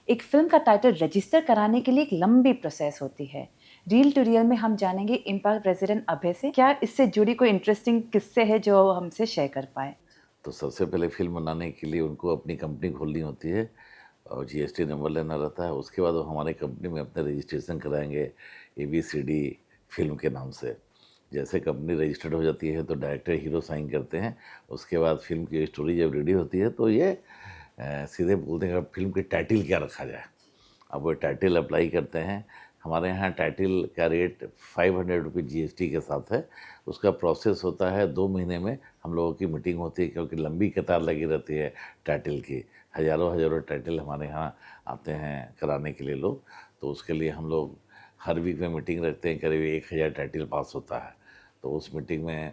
एक फिल्म का title register कराने के लिए एक लंबी प्रोसेस होती है। रील टू रियल में हम जानेंगे इम्पैक्ट प्रेसिडेंट अभय से, क्या इससे जुड़ी कोई इंटरेस्टिंग किस्से है जो हमसे शेयर कर पाए। तो सबसे पहले फ़िल्म बनाने के लिए उनको अपनी कंपनी खोलनी होती है और जीएसटी नंबर लेना रहता है। उसके बाद वो हमारे कंपनी में अपने रजिस्ट्रेशन कराएँगे एबीसीडी फ़िल्म के नाम से। जैसे कंपनी रजिस्टर्ड हो जाती है तो डायरेक्टर हीरो साइन करते हैं। उसके बाद फ़िल्म की स्टोरी जब रेडी होती है तो ये सीधे बोलते हैं कि फ़िल्म की टाइटल क्या रखा जाए। अब वो टाइटल अप्लाई करते हैं। हमारे यहाँ टाइटल का रेट 500 रुपये जीएसटी के साथ है। उसका प्रोसेस होता है 2 महीने में हम लोगों की मीटिंग होती है क्योंकि लंबी कतार लगी रहती है टाइटल की। हज़ारों-हज़ारों टाइटल हमारे यहाँ आते हैं कराने के लिए लोग। तो उसके लिए हम लोग हर वीक में मीटिंग रखते हैं, करीब 1000 टाइटल पास होता है। तो उस मीटिंग में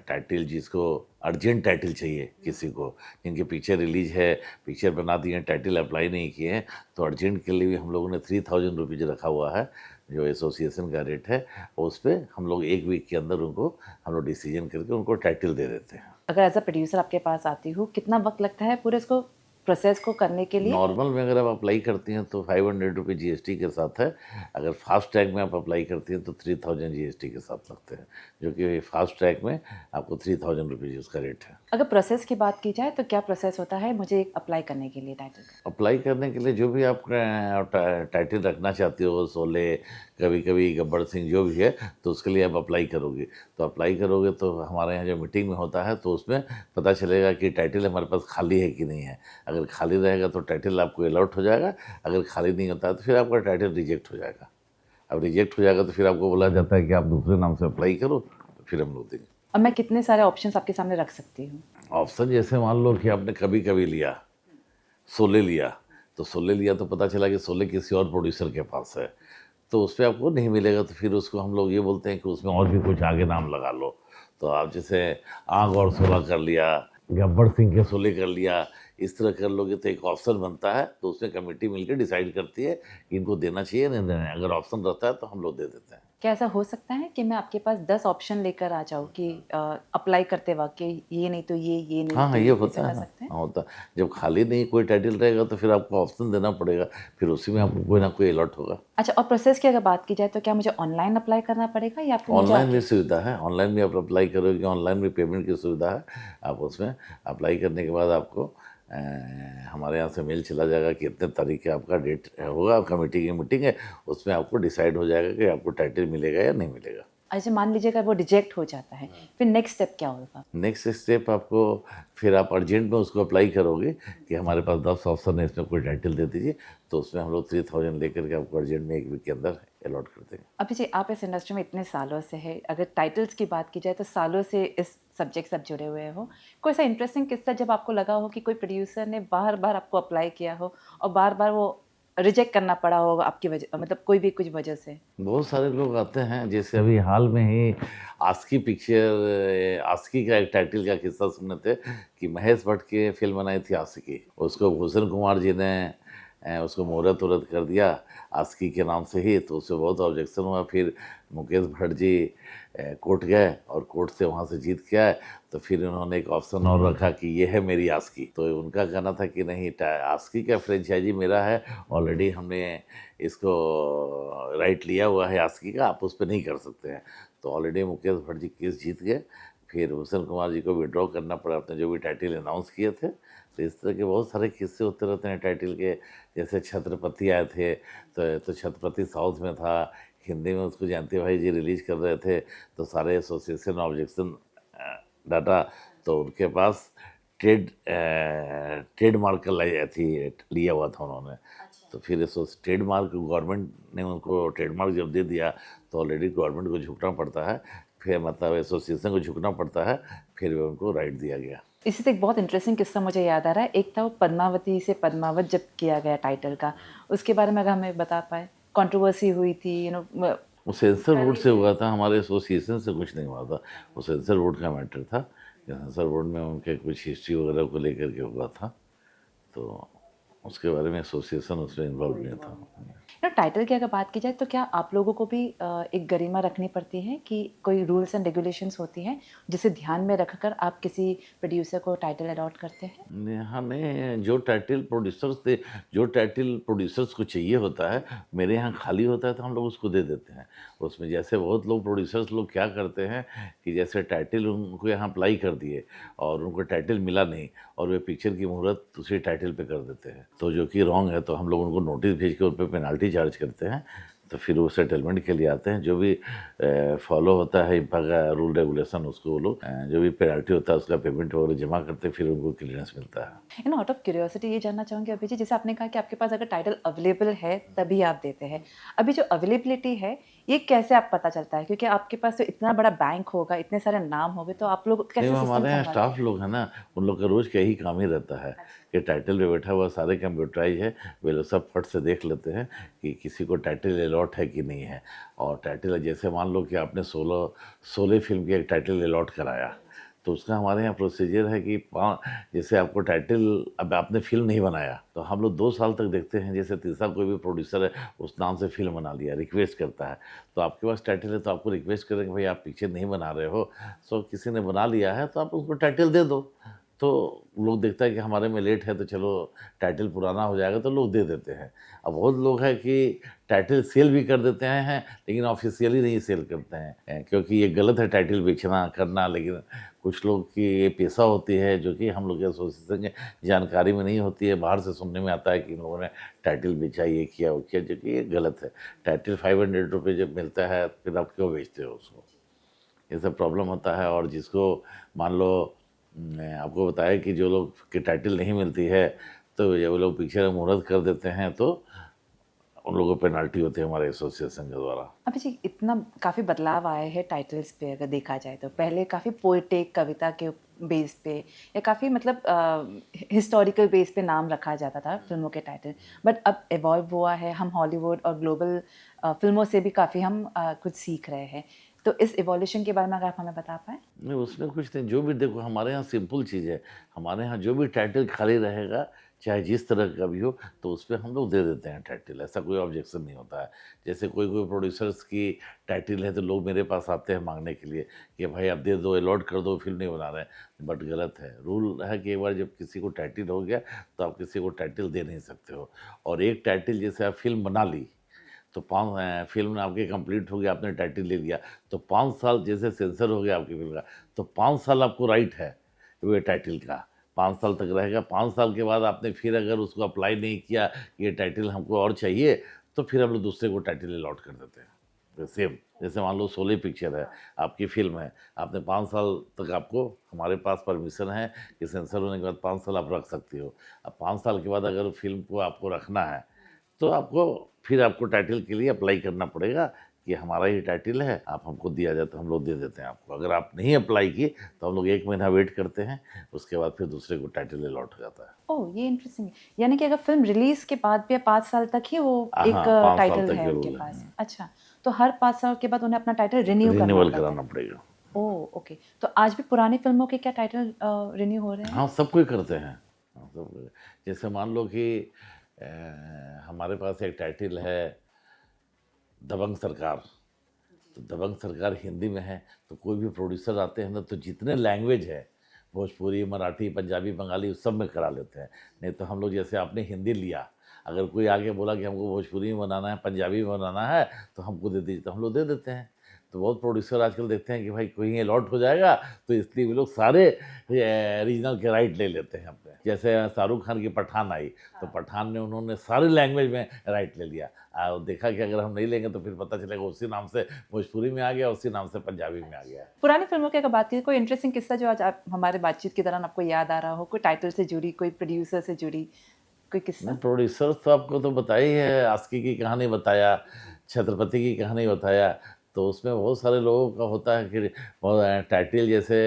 टाइटल जिसको अर्जेंट टाइटल चाहिए किसी को, जिनकी पिक्चर रिलीज है, पिक्चर बना दी है, टाइटल अप्लाई नहीं किए हैं, तो अर्जेंट के लिए भी हम लोगों ने 3000 रुपीज़ रखा हुआ है, जो एसोसिएशन का रेट है। उस पे हम लोग 1 वीक के अंदर उनको हम लोग डिसीजन करके उनको टाइटल दे देते हैं। अगर एज अ प्रोड्यूसर आपके पास आती हूँ, कितना वक्त लगता है पूरे इसको प्रोसेस को करने के लिए। नॉर्मल में अगर आप अप्लाई करती हैं तो 500 रुपये जीएसटी के साथ है। अगर फास्ट ट्रैक में आप अप्लाई करती हैं तो 3000 जीएसटी के साथ लगते हैं, जो कि फास्ट ट्रैक में आपको 3000 रुपीज़ उसका रेट है। अगर प्रोसेस की बात की जाए तो क्या प्रोसेस होता है मुझे अप्लाई करने के लिए टाइटल का। अप्लाई करने के लिए जो भी आप टाइटल रखना चाहते हो, शोले, कभी-कभी गब्बर सिंह जो भी है, तो उसके लिए आप अप्लाई करोगे। तो अप्लाई करोगे तो हमारे यहाँ जो मीटिंग में होता है तो उसमें पता चलेगा कि टाइटल हमारे पास खाली है कि नहीं है। अगर खाली रहेगा तो टाइटल आपको अलॉट हो जाएगा, अगर खाली नहीं होता है तो फिर आपका टाइटल रिजेक्ट हो जाएगा। अब रिजेक्ट हो जाएगा तो फिर आपको बोला जाता है कि आप दूसरे नाम से अप्लाई करो, तो फिर हम लोग देंगे। अब मैं कितने सारे ऑप्शंस आपके सामने रख सकती हूँ। ऑप्शन जैसे मान लो कि आपने कभी-कभी लिया, शोले लिया, तो शोले लिया तो पता चला कि शोले किसी और प्रोड्यूसर के पास है, तो उसपे आपको नहीं मिलेगा, तो फिर उसको हम लोग ये बोलते हैं कि उसमें और भी कुछ आगे नाम लगा लो। तो आप जैसे आग और शोला कर लिया, गब्बर सिंह के शोले कर लिया, इस तरह कर लोगे तो एक ऑप्शन बनता है, तो उसमें कमेटी मिलके डिसाइड करती है कि इनको देना चाहिए, नहीं देना है। अगर ऑप्शन रहता है तो हम लोग दे देते हैं। क्या ऐसा हो सकता है कि मैं आपके पास 10 ऑप्शन लेकर आ जाऊँ कि अप्लाई करते वक़्त कि ये नहीं तो ये नहीं हाँ, तो हाँ, ये ये, ऐसा होता कर है ना। सकते हैं? हाँ, होता है। जब खाली नहीं कोई टाइटल रहेगा तो फिर आपको ऑप्शन देना पड़ेगा, फिर उसी में आपको कोई ना कोई अलॉट होगा। अच्छा, और प्रोसेस की अगर बात की जाए तो क्या मुझे ऑनलाइन अप्लाई करना पड़ेगा या फिर मुझे ऑनलाइन भी आके। सुविधा है, ऑनलाइन भी आप अप्लाई करोगे, ऑनलाइन भी पेमेंट की सुविधा है। आप उसमें अप्लाई करने के बाद आपको हमारे यहाँ से मेल चला जाएगा कि इतने तारीख का आपका डेट होगा, कमेटी की मीटिंग है, उसमें आपको डिसाइड हो जाएगा कि आपको टाइटल मिलेगा या नहीं मिलेगा। अच्छा, मान लीजिए अगर वो रिजेक्ट हो जाता है, फिर नेक्स्ट स्टेप क्या होगा? नेक्स्ट स्टेप आपको फिर आप अर्जेंट में उसको अप्लाई करोगे कि हमारे पास 10 ऑप्शन है, इसमें कोई टाइटल दे दीजिए, तो उसमें हम लोग 3000 लेकर के आपको अर्जेंट में 1 वीक के अंदर अलॉट कर देंगे। अभी जी आप इस इंडस्ट्री में इतने सालों से हैं, अगर टाइटल्स की बात की जाए तो सालों से इस सब्जेक्ट से आप जुड़े हुए हो। कोई ऐसा इंटरेस्टिंग किस्सा जब आपको लगा हो कि कोई प्रोड्यूसर ने बार-बार आपको अप्लाई किया हो और बार-बार वो रिजेक्ट करना पड़ा हो आपकी वजह, मतलब कोई भी कुछ वजह से? बहुत सारे लोग आते हैं, जैसे अभी हाल में ही आस्की पिक्चर, आस्की का एक टाइटल का किस्सा सुने थे कि महेश भट्ट की फ़िल्म बनाई थी आस्की। उसको भूषण कुमार जी ने उसको मुहूर्त-वूहर्त कर दिया आस्की के नाम से ही, तो उससे बहुत ऑब्जेक्शन हुआ। फिर मुकेश भट्ट जी कोर्ट गए और कोर्ट से वहाँ से जीत के आए, तो फिर उन्होंने एक ऑप्शन और रखा कि ये है मेरी आस्की। तो उनका कहना था कि नहीं, टा आस्की का फ्रेंचाइज़ी मेरा है, ऑलरेडी हमने इसको राइट लिया हुआ है आस्की का, आप उस पे नहीं कर सकते हैं। तो ऑलरेडी मुकेश भट्ट जी केस जीत गए, फिर भूषण कुमार जी को विथड्रॉ करना पड़ा अपने जो भी टाइटल अनाउंस किए थे। तो इस तरह के बहुत सारे किस्से होते रहते हैं टाइटल के। जैसे छत्रपति आए थे, तो छत्रपति साउथ में था, हिंदी में उसको जयंती भाई जी रिलीज़ कर रहे थे, तो सारे एसोसिएशन ऑब्जेक्शन डाटा, तो उनके पास ट्रेडमार्क का लिया हुआ था उन्होंने। तो फिर ट्रेडमार्क गवर्नमेंट ने उनको ट्रेडमार्क जब दे दिया, तो ऑलरेडी गवर्नमेंट को झुकना पड़ता है, फिर मतलब एसोसिएशन को झुकना पड़ता है, फिर उनको राइट दिया गया। इसी से एक बहुत इंटरेस्टिंग किस्सा मुझे याद आ रहा है। एक था वो पद्मावती से पद्मावत जब किया गया टाइटल का, उसके बारे में अगर हमें बता पाएँ? कंट्रोवर्सी हुई थी, वो सेंसर बोर्ड पहले से से। हुआ था, हमारे एसोसिएशन से कुछ नहीं हुआ था। वो सेंसर बोर्ड का मैटर था, कि सेंसर बोर्ड में उनके कुछ हिस्ट्री वगैरह को लेकर के हुआ था, तो उसके बारे में एसोसिएशन उसमें इन्वॉल्व नहीं था। टाइटल की अगर बात की जाए तो क्या आप लोगों को भी एक गरिमा रखनी पड़ती है कि कोई रूल्स एंड रेगुलेशंस होती हैं जिसे ध्यान में रखकर आप किसी प्रोड्यूसर को टाइटल अलॉट करते हैं? हाँ, नहीं, जो टाइटल प्रोड्यूसर्स को चाहिए होता है, मेरे यहाँ खाली होता है तो हम लोग उसको दे देते हैं। उसमें जैसे बहुत लोग प्रोड्यूसर्स लोग क्या करते हैं कि जैसे टाइटल उनको यहाँ अप्लाई कर दिए और उनको टाइटल मिला नहीं और वे पिक्चर की मुहूर्त दूसरी टाइटल पे कर देते हैं। तो जो कि रॉन्ग है, तो हम लोग उनको नोटिस भेज के उन पे पेनल्टी चार्ज करते हैं। तो फिर वो सेटलमेंट के लिए आते हैं, जो भी फॉलो होता है इनका का रूल रेगुलेशन, उसको वो लोग जो भी पेनल्टी होता है उसका पेमेंट वगैरह जमा करते हैं, फिर उनको क्लियरेंस मिलता है। आउट ऑफ क्यूरियोसिटी ये जानना चाहूँगी अभी जी, जैसे आपने कहा कि आपके पास अगर टाइटल अवेलेबल है तभी आप देते हैं। अभी जो अवेलेबिलिटी है, ये कैसे आप पता चलता है? क्योंकि आपके पास तो इतना बड़ा बैंक होगा, इतने सारे नाम होंगे, तो आप लोग नहीं, कैसे वो सिस्टम हमारे यहाँ सँभालते स्टाफ हैं? लोग हैं ना, उन लोग का रोज़ का यही काम ही रहता है कि टाइटल पे बैठा हुआ सारे कंप्यूटराइज़ है, वे लोग सब फट से देख लेते हैं कि किसी को टाइटल अलॉट है कि नहीं है। और टाइटल जैसे मान लो कि आपने शोले फ़िल्म की एक टाइटल अलॉट कराया, तो उसका हमारे यहाँ प्रोसीजर है कि जैसे आपको टाइटल, अब आपने फ़िल्म नहीं बनाया, तो हम लोग 2 साल तक देखते हैं, जैसे तीसरा कोई भी प्रोड्यूसर है, उस नाम से फ़िल्म बना लिया, रिक्वेस्ट करता है, तो आपके पास टाइटल है तो आपको रिक्वेस्ट करेंगे, भाई आप पिक्चर नहीं बना रहे हो, सो किसी ने बना लिया है तो आप उसको टाइटल दे दो। तो लोग देखता है कि हमारे में लेट है तो चलो टाइटल पुराना हो जाएगा, तो लोग दे देते हैं। अब बहुत लोग हैं कि टाइटल सेल भी कर देते हैं लेकिन ऑफ़िशियली नहीं सेल करते हैं, क्योंकि ये गलत है टाइटल बेचना करना। लेकिन कुछ लोग की ये पेशा होती है जो कि हम लोग के एसोसिएशन के जानकारी में नहीं होती है, बाहर से सुनने में आता है कि इन लोगों ने टाइटल बेचा, ये किया, वो किया, जो कि ये गलत है। टाइटल ₹500 जब मिलता है फिर आप क्यों बेचते हो उसको? ये सब प्रॉब्लम होता है। और जिसको मान लो आपको बताया कि जो लोग की टाइटल नहीं मिलती है, तो ये वो लोग पिक्चर मुहूर्त कर देते हैं, तो उन लोगों को पेनल्टी होती है हमारे एसोसिएशन के द्वारा। अभी जी इतना काफ़ी बदलाव आए हैं टाइटल्स पे अगर देखा जाए तो। पहले काफ़ी पोएटिक कविता के बेस पे या काफ़ी मतलब हिस्टोरिकल बेस पे नाम रखा जाता था फ़िल्मों के टाइटल। बट अब इवॉल्व हुआ है, हम हॉलीवुड और ग्लोबल फ़िल्मों से भी काफ़ी हम कुछ सीख रहे हैं। तो इस इवोल्यूशन के बारे में अगर आप हमें बता पाएँ? नहीं, उसमें कुछ नहीं, जो भी देखो हमारे यहाँ सिंपल चीज़ है, हमारे यहाँ जो भी टाइटल खाली रहेगा, चाहे जिस तरह का भी हो, तो उसपे हम लोग दे देते हैं टाइटल, ऐसा कोई ऑब्जेक्शन नहीं होता है। जैसे कोई-कोई प्रोड्यूसर्स की टाइटल है, तो लोग मेरे पास आते हैं माँगने के लिए कि भाई आप दे दो, अलॉट कर दो, फ़िल्म नहीं बना रहे हैं, बट गलत है। रूल है कि एक बार जब किसी को टाइटल हो गया, तो आप किसी को टाइटल दे नहीं सकते हो। और एक टाइटल जैसे आप फ़िल्म बना ली, तो फ़िल्म आपकी कंप्लीट हो गई, आपने टाइटल ले लिया, तो 5 साल जैसे सेंसर हो गया आपकी फ़िल्म का, तो 5 साल आपको राइट है वो टाइटल का, 5 साल तक रहेगा। 5 साल के बाद आपने फिर अगर उसको अप्लाई नहीं किया, ये टाइटल हमको और चाहिए, तो फिर हम लोग दूसरे को टाइटल अलॉट कर देते हैं। तो सेम, जैसे मान लो शोले पिक्चर है, आपकी फ़िल्म है, आपने 5 साल तक आपको हमारे पास परमिशन है कि सेंसर होने के बाद 5 साल आप रख सकती हो। अब 5 साल के बाद अगर फ़िल्म को आपको रखना है, तो आपको टाइटल के लिए अप्लाई करना पड़ेगा कि हमारा ये टाइटल है, आप हमको दिया जाए तो हम लोग दे देते हैं आपको। अगर आप नहीं अप्लाई किए, तो हम लोग 1 महीना वेट करते हैं, उसके बाद फिर दूसरे को टाइटल अलॉट हो जाता है। ओह! ये इंटरेस्टिंग है। यानी कि अगर फ़िल्म रिलीज़ के बाद भी 5 साल तक ही वो एक हाँ, 5 साल टाइटल तक है के उनके रूल है। पास। अच्छा, तो हर 5 साल के बाद उन्हें अपना टाइटल रिन्यू करना रिन्यूअल पड़ता है। कराना पड़ेगा। ओह! ओके। तो आज भी पुरानी फ़िल्मों के क्या टाइटल रिन्यू हो रहे हैं? हाँ, सब कोई करते हैं। हाँ, सब कोई, जैसे मान लो कि अ, हमारे पास एक टाइटल है दबंग सरकार। तो दबंग सरकार हिंदी में है, तो कोई भी प्रोड्यूसर आते हैं ना, तो जितने लैंग्वेज है, भोजपुरी, मराठी, पंजाबी, बंगाली, उस सब में करा लेते हैं। नहीं तो हम लोग, जैसे आपने हिंदी लिया, अगर कोई आके बोला कि हमको भोजपुरी में बनाना है, पंजाबी में बनाना है, तो हमको दे दीजिए, तो हम लोग दे देते हैं। तो बहुत प्रोड्यूसर आजकल देखते हैं कि भाई कहीं अलॉट हो जाएगा, तो इसलिए वो लोग सारे रीजनल के राइट ले लेते हैं अपने। जैसे शाहरुख खान की पठान आई, तो पठान में उन्होंने सारी लैंग्वेज में राइट ले लिया। देखा कि अगर हम नहीं लेंगे तो फिर पता चलेगा उसी नाम से भोजपुरी में आ गया, उसी नाम से पंजाबी में आ गया। पुरानी फ़िल्मों की अगर बात करें, कोई इंटरेस्टिंग किस्सा जो आज आप हमारे बातचीत के दौरान आपको याद आ रहा हो? कोई टाइटल से जुड़ी, कोई प्रोड्यूसर से जुड़ी कोई नहीं, किस्सा? प्रोड्यूसर्स तो आपको तो बताया ही है, आस्की की कहानी बताया, छत्रपति की कहानी बताया, तो उसमें बहुत सारे लोगों का होता है कि वो टाइटल जैसे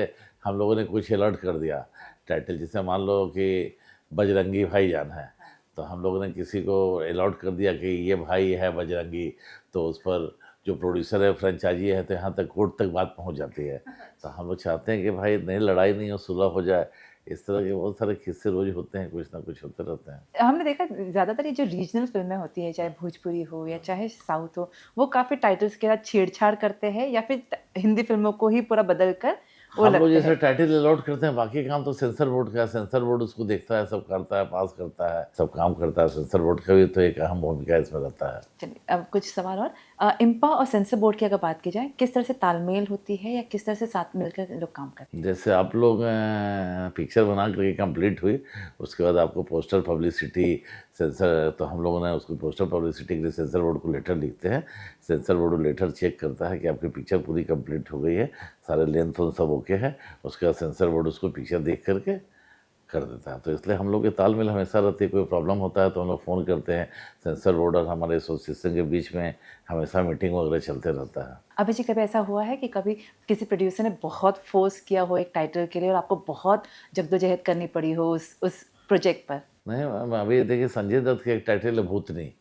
हम लोगों ने कुछ अलर्ट कर दिया। टाइटल जैसे मान लो कि बजरंगी भाईजान है, तो हम लोगों ने किसी को अलॉट कर दिया कि ये भाई है बजरंगी, तो उस पर जो प्रोड्यूसर है, फ्रेंचाइजी है, तो यहाँ तक कोर्ट तक बात पहुँच जाती है। तो हम लोग चाहते हैं कि भाई नहीं, लड़ाई नहीं हो, सुलह हो जाए, इस तरह के बहुत सारे किस्से रोज होते हैं, कुछ ना कुछ होते रहते हैं। हमने देखा ज़्यादातर ये जो रीजनल फ़िल्में होती हैं, चाहे भोजपुरी हो या चाहे साउथ हो, वो काफ़ी टाइटल्स के साथ छेड़छाड़ करते हैं या फिर त हिंदी फ़िल्मों को ही पूरा बदल कर वो हम लोग लगते जैसे हैं। टाइटल अलॉट करते हैं, बाकी काम तो सेंसर बोर्ड का है। सेंसर बोर्ड उसको देखता है, सब करता है, पास करता है, सब काम करता है। सेंसर बोर्ड का भी तो एक अहम भूमिका इसमें रहता है। चलिए, अब कुछ सवाल और इम्पा और सेंसर बोर्ड की अगर बात की जाए, किस तरह से तालमेल होती है या किस तरह से साथ मिलकर लोग काम करते हैं? जैसे आप लोग पिक्चर बना करके कंप्लीट हुई, उसके बाद आपको पोस्टर पब्लिसिटी सेंसर, तो हम लोगों ने उसको पोस्टर पब्लिसिटी के लिए सेंसर बोर्ड को लेटर लिखते हैं। सेंसर बोर्ड वो लेटर चेक करता है कि आपकी पिक्चर पूरी कंप्लीट हो गई है, सारे लेंथ और सब ओके है। उसके बाद सेंसर बोर्ड उसको पिक्चर देख करके कर देता है। तो इसलिए हम लोग के तालमेल हमेशा रहती है। कोई प्रॉब्लम होता है तो हम लोग फ़ोन करते हैं। सेंसर बोर्ड और हमारे एसोसिएशन के बीच में हमेशा मीटिंग वगैरह चलते रहता है। अभी जी कभी ऐसा हुआ है कि कभी किसी प्रोड्यूसर ने बहुत फ़ोर्स किया हो एक टाइटल के लिए और आपको बहुत जद्दोजहद करनी पड़ी हो उस प्रोजेक्ट पर? नहीं, अभी देखिए संजय दत्त की एक टाइटल है भूतनी,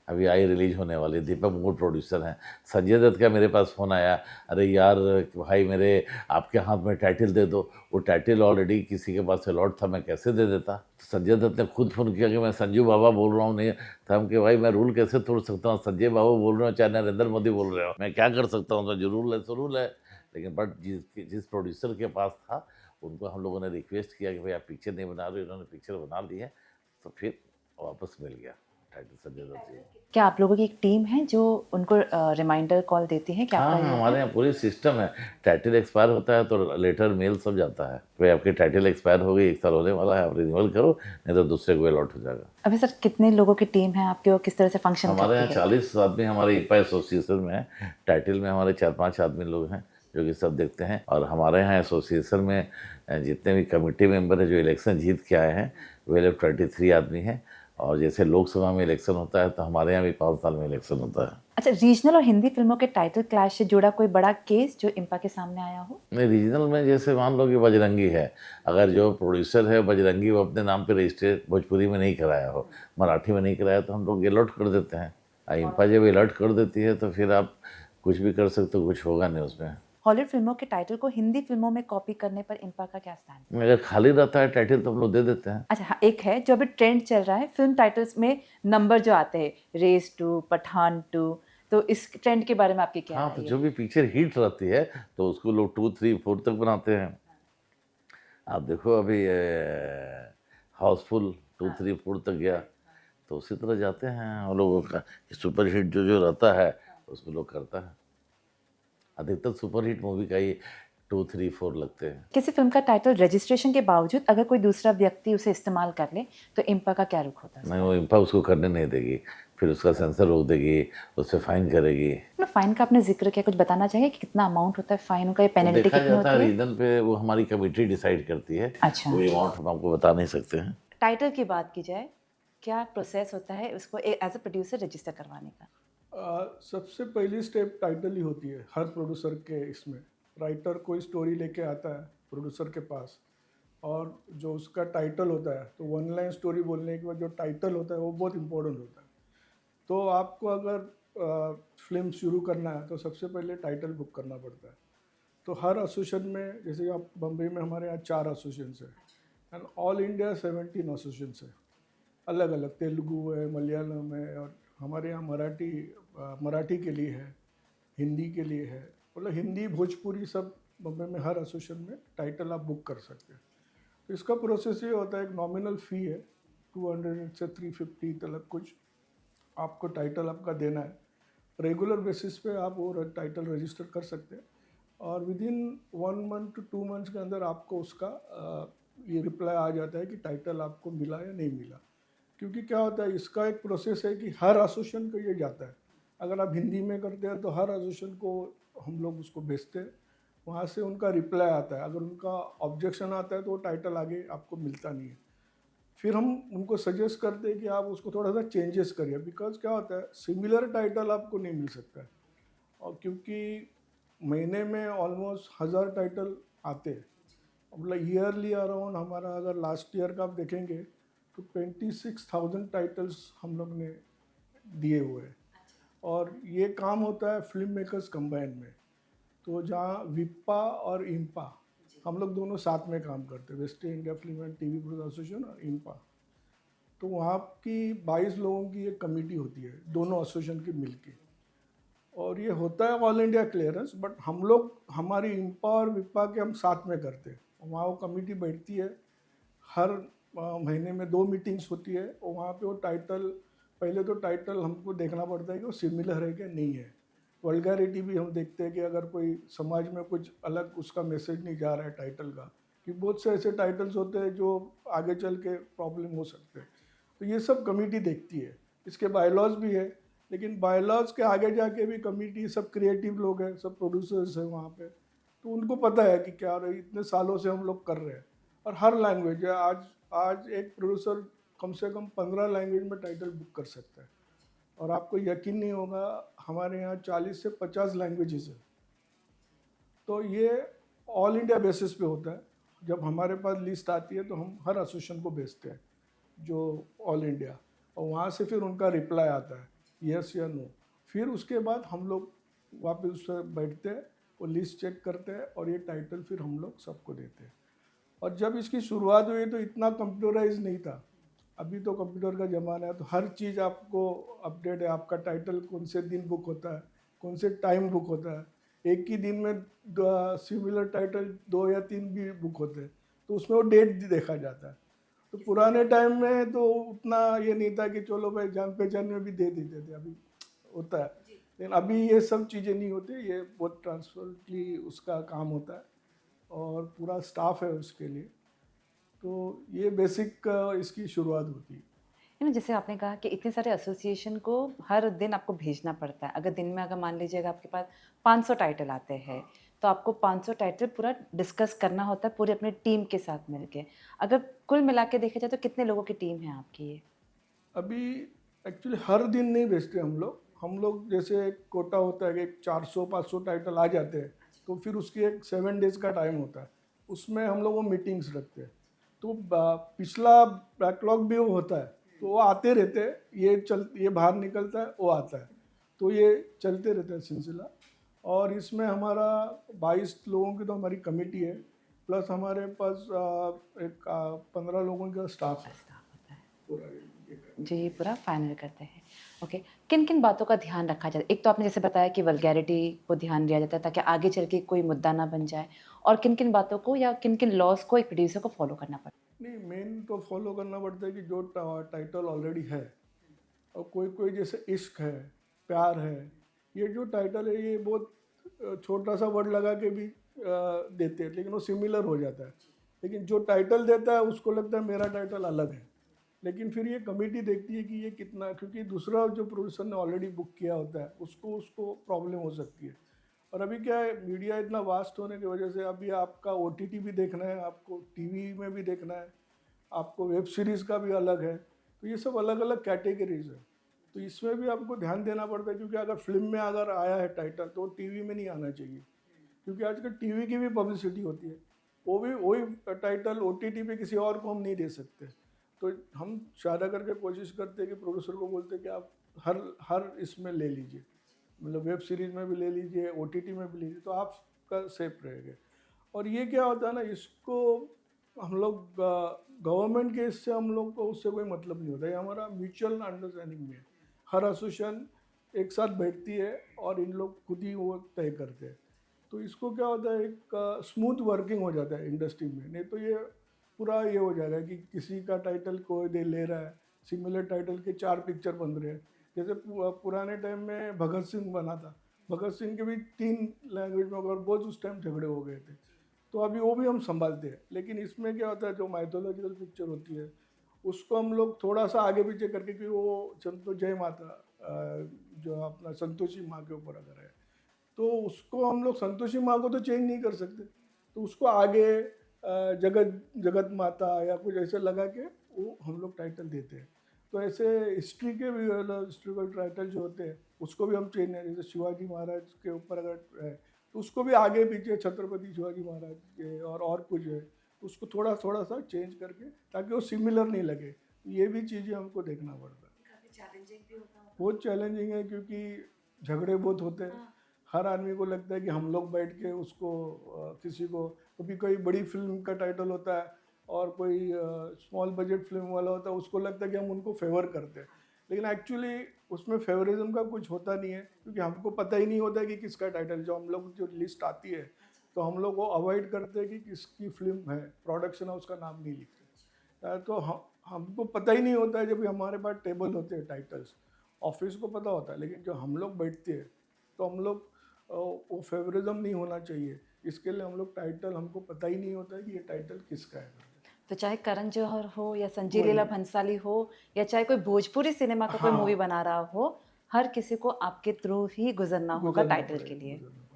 अभी आई रिलीज होने वाली है। दीपक मुकुट प्रोड्यूसर हैं। संजय दत्त का मेरे पास फ़ोन आया, अरे यार भाई मेरे आपके हाथ में टाइटल दे दो। वो टाइटल ऑलरेडी किसी के पास अलॉट था, मैं कैसे दे देता। तो संजय दत्त ने खुद फ़ोन किया कि मैं संजू बाबा बोल रहा हूँ। नहीं तो हम कि भाई मैं रूल कैसे तोड़ सकता हूँ, संजय बाबा बोल रहे हो चाहे नरेंद्र मोदी बोल रहे हो, मैं क्या कर सकता हूँ। तो जो रूल है सो रूल है। लेकिन बट जिस प्रोड्यूसर के पास था, उनको हम लोगों ने रिक्वेस्ट किया कि भाई आप पिक्चर नहीं बना रहे हो, इन्होंने पिक्चर बना ली है। तो फिर वापस मिल गया टाइटल संजय दत्त जी को। क्या आप लोगों की एक टीम है जो उनको रिमाइंडर कॉल देती है कि हाँ, आपका हाँ, ये हमारे है? यहाँ पूरी सिस्टम है। टाइटल एक्सपायर होता है तो लेटर मेल सब जाता है। भाई आपकी टाइटल एक्सपायर हो गई, 1 साल होने वाला है, आप रिन्यूअल करो, नहीं तो दूसरे को अलॉट हो जाएगा। अभी सर कितने लोगों की टीम है आपकी और किस तरह से फंक्शन हमारे करती यहाँ है? 40 आदमी हमारे इपा एसोसिएशन में है। टाइटल में हमारे 4-5 आदमी लोग हैं जो कि सब देखते हैं। और हमारे यहाँ एसोसिएशन में जितने भी कमेटी मेंबर हैं जो इलेक्शन जीत के आए हैं, वे लोग 23 आदमी हैं। और जैसे लोकसभा में इलेक्शन होता है तो हमारे यहाँ भी 5 साल में इलेक्शन होता है। अच्छा, रीजनल और हिंदी फिल्मों के टाइटल क्लैश से जुड़ा कोई बड़ा केस जो इम्पा के सामने आया हो? नहीं, रीजनल में जैसे मान लो कि बजरंगी है, अगर जो प्रोड्यूसर है बजरंगी वो अपने नाम पे रजिस्ट्रेट भोजपुरी में नहीं कराया हो, मराठी में नहीं कराया, तो हम लोग अलर्ट कर देते हैं। इम्पा जब अलर्ट कर देती है तो फिर आप कुछ भी कर सकते हो, कुछ होगा नहीं उसमें। हॉलीवुड फिल्मों के टाइटल को हिंदी फिल्मों में कॉपी करने पर इम्पा का क्या स्टैंड? अगर खाली रहता है टाइटल तो हम लोग दे देते हैं। अच्छा हाँ, एक है जो अभी ट्रेंड चल रहा है फिल्म टाइटल्स में नंबर जो आते हैं, रेस 2, पठान 2, तो इस ट्रेंड के बारे में आपकी क्या हाँ, तो राय है? जो भी पिक्चर हिट रहती है तो उसको लोग 2, 3, 4 तक बनाते हैं। आप देखो अभी हाउसफुल 2, 3, 4 तक गया, तो उसी तरह जाते हैं हम लोगों का सुपर हिट जो जो रहता है उसको लोग करता है। अधिकतर सुपरहिट मूवी का ही 2, 3, 4 लगते हैं। किसी फिल्म का टाइटल रजिस्ट्रेशन के बावजूद अगर कोई दूसरा व्यक्ति उसे इस्तेमाल कर ले, तो इम्पा का क्या रुख होता है? नहीं, वो इम्पा उसको करने नहीं देगी, फिर उसका सेंसर रोक देगी, उससे फाइन करेगी। ना फाइन का आपने जिक्र किया, कुछ बताना चाहिए कि कितना अमाउंट होता है फाइन, उनका ये वो पेनल्टी देखा कितनी जाता है होती है? रीजन पे, वो हमारी कमेटी डिसाइड करती है। अच्छा। वो अमाउंट हम आपको बता नहीं सकते हैं। टाइटल की बात की जाए, क्या प्रोसेस होता है उसको एज अ प्रोड्यूसर रजिस्टर करवाने का? सबसे पहली स्टेप टाइटल ही होती है हर प्रोड्यूसर के इसमें। राइटर कोई स्टोरी लेके आता है प्रोड्यूसर के पास, और जो उसका टाइटल होता है, तो वन लाइन स्टोरी बोलने के बाद जो टाइटल होता है वो बहुत इंपॉर्टेंट होता है। तो आपको अगर फिल्म शुरू करना है तो सबसे पहले टाइटल बुक करना पड़ता है। तो हर एसोसिएशन में, जैसे आप बम्बई में हमारे यहाँ 4 एसोसिएशन है, एंड ऑल इंडिया 17 एसोसिएशन है। अलग अलग तेलुगु है, मलयालम है, और हमारे यहाँ मराठी के लिए है, हिंदी के लिए है। मतलब हिंदी भोजपुरी सब बम्बई में हर एसोसिएशन में टाइटल आप बुक कर सकते हैं। तो इसका प्रोसेस ये होता है, एक नॉमिनल फ़ी है 200 से 350 तक कुछ आपको टाइटल आपका देना है। रेगुलर बेसिस पे आप वो टाइटल रजिस्टर कर सकते हैं, और within 1 month to 2 months के अंदर आपको उसका ये रिप्लाई आ जाता है कि टाइटल आपको मिला या नहीं मिला। क्योंकि क्या होता है, इसका एक प्रोसेस है कि हर एसोसिएशन को ये जाता है। अगर आप हिंदी में करते हैं तो हर एसोसिएशन को हम लोग उसको भेजते हैं, वहाँ से उनका रिप्लाई आता है। अगर उनका ऑब्जेक्शन आता है तो वो टाइटल आगे आपको मिलता नहीं है। फिर हम उनको सजेस्ट करते हैं कि आप उसको थोड़ा सा चेंजेस करिए, बिकॉज क्या होता है, सिमिलर टाइटल आपको नहीं मिल सकता है। और क्योंकि महीने में ऑलमोस्ट 1000 टाइटल आते हैं, मतलब ईयरली अराउंड हमारा अगर लास्ट ईयर का आप देखेंगे तो 26,000 टाइटल्स हम लोग ने दिए हुए हैं। और ये काम होता है फिल्म मेकर्स कंबाइन में। तो जहाँ विप्पा और इम्पा हम लोग दोनों साथ में काम करते हैं, waste India film and TV producers association और इनपा। तो वहाँ की 22 लोगों की एक कमेटी होती है, दोनों एसोसिएशन की मिलके, और ये होता है ऑल इंडिया क्लियरेंस। बट हम लोग हमारी इम्पा और विपा के हम साथ में करते हैं। वहाँ वो कमेटी बैठती है, हर महीने में 2 मीटिंग्स होती है, और वहाँ पे वो टाइटल, पहले तो टाइटल हमको देखना पड़ता है कि वो सिमिलर है कि नहीं है। वल्गैरिटी भी हम देखते हैं कि अगर कोई समाज में कुछ अलग उसका मैसेज नहीं जा रहा है टाइटल का, कि बहुत से ऐसे टाइटल्स होते हैं जो आगे चल के प्रॉब्लम हो सकते हैं। तो ये सब कमेटी देखती है। इसके बायलॉज भी है, लेकिन बायलॉज के आगे जाके भी कमेटी, सब क्रिएटिव लोग हैं, सब प्रोड्यूसर्स हैं वहाँ पे, तो उनको पता है कि क्या रही, इतने सालों से हम लोग कर रहे हैं। और हर लैंग्वेज है, आज एक प्रोड्यूसर कम से कम 15 लैंग्वेज में टाइटल बुक कर सकता है। और आपको यकीन नहीं होगा, हमारे यहाँ 40 से 50 लैंग्वेजेस है। तो ये ऑल इंडिया बेसिस पे होता है। जब हमारे पास लिस्ट आती है तो हम हर एसोसिएशन को भेजते हैं, जो ऑल इंडिया, और वहाँ से फिर उनका रिप्लाई आता है यस या नो। फिर उसके बाद हम लोग वापस उससे बैठते हैं, वो लिस्ट चेक करते हैं, और ये टाइटल फिर हम लोग सबको देते हैं। और जब इसकी शुरुआत हुई तो इतना कंप्यूटराइज नहीं था। अभी तो कंप्यूटर का ज़माना है, तो हर चीज़ आपको अपडेट है। आपका टाइटल कौन से दिन बुक होता है, कौन से टाइम बुक होता है। एक ही दिन में सिमिलर टाइटल 2 या 3 भी बुक होते हैं, तो उसमें वो डेट देखा जाता है। तो पुराने टाइम में तो उतना ये नहीं था कि चलो भाई जान पहचान में भी दे देते थे, अभी होता है। लेकिन अभी ये सब चीज़ें नहीं होती, ये बहुत ट्रांसपेरेंटली उसका काम होता है, और पूरा स्टाफ है उसके लिए। तो ये बेसिक इसकी शुरुआत होती है। जैसे आपने कहा कि इतने सारे एसोसिएशन को हर दिन आपको भेजना पड़ता है। अगर दिन में अगर मान लीजिएगा आपके पास 500 टाइटल आते हैं, तो आपको 500 टाइटल पूरा डिस्कस करना होता है पूरी अपनी टीम के साथ मिलके। अगर कुल मिला के देखा जाए तो कितने लोगों की टीम है आपकी ये? अभी एक्चुअली हर दिन नहीं भेजते हम लोग जैसे एक कोटा होता है कि 400-500 टाइटल आ जाते हैं, तो फिर उसकी एक 7 डेज़ का टाइम होता है, उसमें हम लोग वो मीटिंग्स रखते हैं। तो पिछला बैकलॉग भी वो होता है, तो वो आते रहते हैं, ये बाहर निकलता है, वो आता है, तो ये चलते रहता है सिलसिला। और इसमें हमारा 22 लोगों की तो हमारी कमेटी है, प्लस हमारे पास एक 15 लोगों का स्टाफ है स्टाफ होता है पूरा ये जो ये पूरा फाइनल करते हैं। ओके, किन किन बातों का ध्यान रखा जाता है? एक तो आपने जैसे बताया कि वल्गैरिटी को ध्यान दिया जाता है ताकि आगे चल के कोई मुद्दा ना बन जाए, और किन किन बातों को या किन किन लॉज को एक प्रोड्यूसर को फॉलो करना पड़ता नहीं, मेन तो फॉलो करना पड़ता है कि जो टाइटल ऑलरेडी है, और कोई कोई जैसे इश्क है, प्यार है, ये जो टाइटल है ये बहुत छोटा सा वर्ड लगा के भी देते हैं, लेकिन वो सिमिलर हो जाता है। लेकिन जो टाइटल देता है उसको लगता है मेरा टाइटल अलग है, लेकिन फिर ये कमेटी देखती है कि ये कितना, क्योंकि दूसरा जो प्रोड्यूसर ने ऑलरेडी बुक किया होता है उसको प्रॉब्लम हो सकती है। और अभी क्या है, मीडिया इतना वास्ट होने की वजह से अभी आपका OTT भी देखना है, आपको टीवी में भी देखना है, आपको वेब सीरीज़ का भी अलग है, तो ये सब अलग अलग कैटेगरीज है। तो इसमें भी आपको ध्यान देना पड़ता है, क्योंकि अगर फिल्म में अगर आया है टाइटल तो टीवी में नहीं आना चाहिए, क्योंकि आजकल टीवी की भी पब्लिसिटी होती है। वो भी वही टाइटल OTT पे किसी और को हम नहीं दे सकते। तो हम ज़्यादा करके कोशिश करते हैं कि प्रोड्यूसर को बोलते हैं कि आप हर हर इसमें ले लीजिए, मतलब वेब सीरीज़ में भी ले लीजिए, OTT में भी लीजिए, तो आपका सेफ रहेगा। और ये क्या होता है ना, इसको हम लोग गवर्नमेंट के इससे हम लोग को उससे कोई मतलब नहीं होता, ये हमारा म्यूचुअल अंडरस्टैंडिंग में है। हर एसोसिएशन एक साथ बैठती है और इन लोग खुद ही वो तय करते हैं। तो इसको क्या होता है, एक स्मूथ वर्किंग हो जाता है इंडस्ट्री में। नहीं तो ये पूरा ये हो जाएगा कि किसी का टाइटल कोई दे ले रहा है, सिमिलर टाइटल के 4 पिक्चर बन रहे हैं। जैसे पुराने टाइम में भगत सिंह बना था, भगत सिंह के भी 3 लैंग्वेज में, और बहुत उस टाइम झगड़े हो गए थे, तो अभी वो भी हम संभालते हैं। लेकिन इसमें क्या होता है, जो माइथोलॉजिकल पिक्चर होती है उसको हम लोग थोड़ा सा आगे पीछे करके, कि वो जय माता जो अपना संतोषी माँ के ऊपर अगर है, तो उसको हम लोग संतोषी माँ को तो चेंज नहीं कर सकते, तो उसको आगे जगत माता या कुछ ऐसे लगा के वो हम लोग टाइटल देते हैं। तो ऐसे हिस्ट्री के भी हिस्ट्रिकल टाइटल जो होते हैं उसको भी हम चेंज नहीं, जैसे शिवाजी महाराज के ऊपर अगर है तो उसको भी आगे पीछे छत्रपति शिवाजी महाराज के और कुछ है, तो उसको थोड़ा थोड़ा सा चेंज करके, ताकि वो सिमिलर नहीं लगे। ये भी चीज़ें हमको देखना पड़ता है। बहुत चैलेंजिंग है, क्योंकि झगड़े बहुत होते हैं। हर आदमी को लगता है कि हम लोग बैठ के उसको किसी को कभी कोई बड़ी फिल्म का टाइटल होता है और कोई स्मॉल बजट फिल्म वाला होता है, उसको लगता है कि हम उनको फेवर करते हैं, लेकिन एक्चुअली उसमें फेवरिज्म का कुछ होता नहीं है, क्योंकि हमको पता ही नहीं होता है कि किसका टाइटल, जो हम लोग जो लिस्ट आती है तो हम लोग वो अवॉइड करते हैं कि किसकी फिल्म है, प्रोडक्शन हाउस का नाम नहीं लिखते। तो हमको पता ही नहीं होता है, जब भी हमारे पास टेबल होते हैं टाइटल्स, ऑफिस को पता होता है, लेकिन जो हम लोग बैठते हैं तो हम लोग वो फेवरिज्म नहीं होना चाहिए, इसके लिए हम लोग टाइटल, हमको पता ही नहीं होता है कि ये टाइटल किसका है। तो चाहे करण जौहर हो या संजय वही। लीला भंसाली हो या चाहे कोई भोजपुरी सिनेमा का कोई मूवी हाँ, बना रहा हो, हर किसी को आपके थ्रू ही गुजरना होगा गुजरना टाइटल के पड़ेगा, लिए। गुजरना पड़ेगा।